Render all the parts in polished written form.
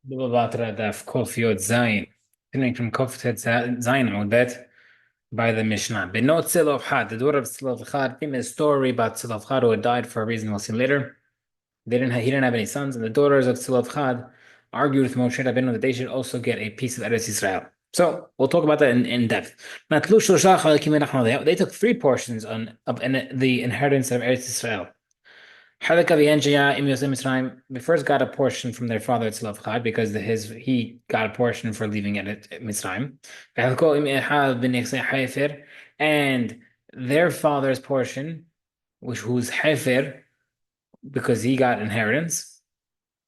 Batra Daf Kof Yod Zayin. Continuing from Kof Tet Zayin Udet by the Mishnah. Benot Tzilov Had, the daughter of Tzilov Had, famous story about Tzilov Had who had died for a reason we'll see later. He didn't have any sons, and the daughters of Tzilov Had argued with Moshe Rabbeinu that they should also get a piece of Eretz Israel. So we'll talk about that in depth. They took three portions of the inheritance of Eretz Israel. We first got a portion from their father Tzlov because he got a portion for leaving it at Mitzrayim. And their father's portion, who's Hefer, because he got inheritance.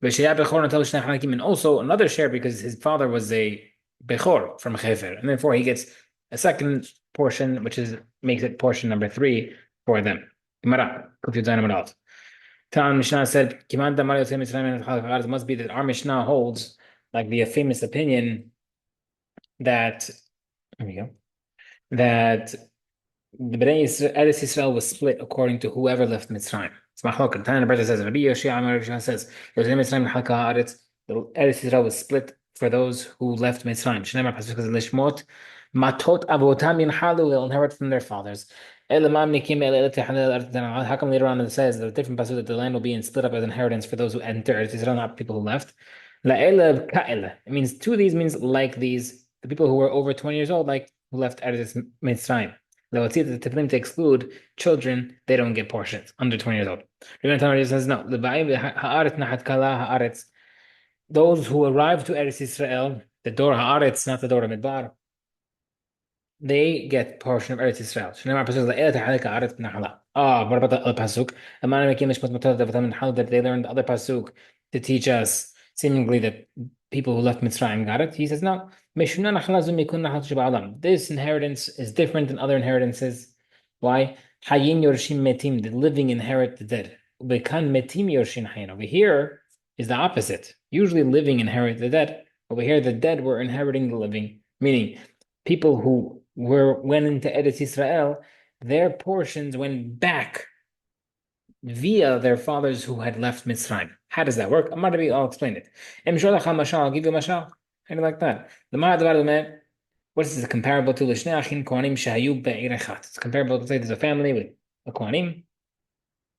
And also another share because his father was a Bechor from Hefer. And therefore he gets a second portion, makes it portion number 3 for them. Gemara, Tan Mishnah said, it must be that our Mishnah holds like the famous opinion that there we go, that the Bnei Eretz Yisrael was split according to whoever left Mitzrayim. It's Machlok. Tan Berta says, Rabbi Yoshia says, Eretz Yisrael was split for those who left Mitzrayim. Shneimar pasuk lishmot matot avotam yinhalu, they'll inherit from their fathers. How come later on it says that a different passage that the land will be split up as inheritance for those who enter Eretz Yisrael, not people who left? It means two of these means like these, the people who were over 20 years old, like who left Eretz Mitzrayim. To exclude children, they don't get portions under 20 years old. Rabbi says no. Those who arrive to Eretz Yisrael, the door Haaretz, not the door of Midbar, they get portion of Eretz Yisrael. What about the other pasuk? That they learned the other pasuk to teach us seemingly that people who left Mitzrayim got it. He says no. This inheritance is different than other inheritances. Why? The living inherit the dead. Over here is the opposite. Usually living inherit the dead. Over here, the dead were inheriting the living. Meaning, people who went into Eretz Yisrael, their portions went back via their fathers who had left Mitzrayim. How does that work? I'll explain it. I'll give you a mashal. Kind of like that. What is this comparable to? It's comparable to say there's a family with a Kohanim,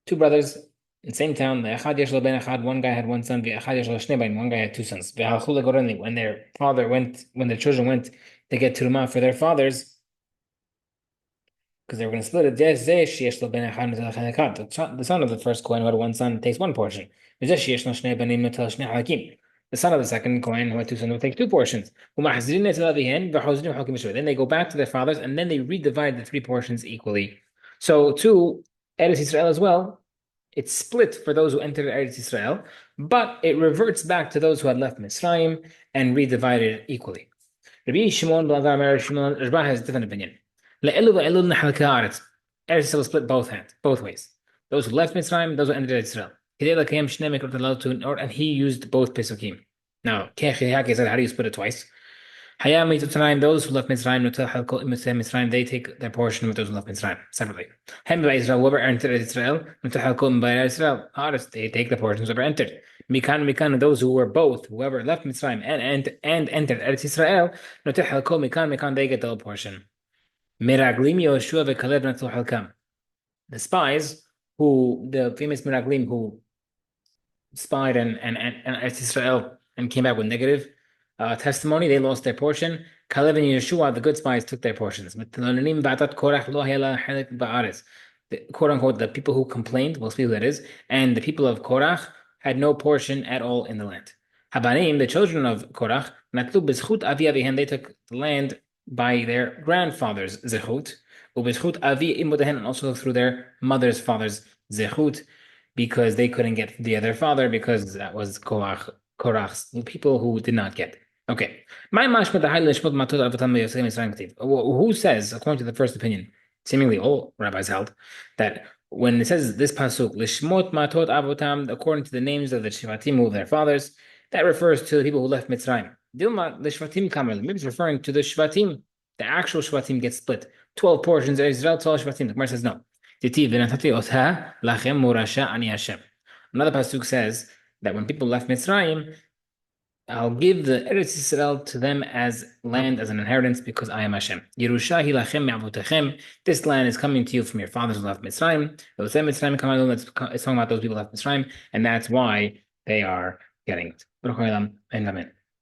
two brothers in the same town. One guy had one son, one guy had two sons. When their children went to get Turma for their fathers, because they were going to split it, the son of the first Kohen who had one son takes one portion. The son of the second Kohen who had two sons will take two portions. Then they go back to their fathers and then they redivide the three portions equally. So to Eretz Yisrael as well, it's split for those who entered Eretz Yisrael, but it reverts back to those who had left Mitzrayim and redivided it equally. Rabbi Shimon Rashba has a different opinion. Eretz Yisrael was split both ways. Those who left Mitzrayim, those who entered Israel. And he used both Pesukim. Now, said, how do you split it twice? Those who left Mitzrayim, they take their portion with those who left Mitzrayim separately. Whoever entered Israel, they take the portions whoever entered. Those who were both, whoever left Mitzrayim and entered Eretz Israel, they get the portion. The spies, the famous Miraglim who spied and Eretz Israel and came back with negative testimony, they lost their portion. Caleb and Yeshua, the good spies, took their portions. The quote unquote, the people who complained, we'll see who that is, and the people of Korach had no portion at all in the land. Habanim, the children of Korach, they took the land by their grandfather's zechut, and also through their mother's father's zechut, because they couldn't get their father because that was Korach's people who did not get. Okay. Who says, according to the first opinion, seemingly all rabbis held, that when it says this pasuk, lishmot matot avotam, according to the names of the shvatim who their fathers, that refers to the people who left Mitzrayim. Dilma, the shvatim kamer, maybe it's referring to the shvatim. The actual shvatim get split. 12 portions of Israel, 12 shvatim. The Gemara says no. Another pasuk says that when people left Mitzrayim, I'll give the Eretz Yisrael to them as land, as an inheritance, because I am Hashem. Yerusha hilachem me'avotechem. This land is coming to you from your fathers who left Mitzrayim. It's talking about those people who left Mitzrayim, and that's why they are getting it. Baruch Olam, and Amen.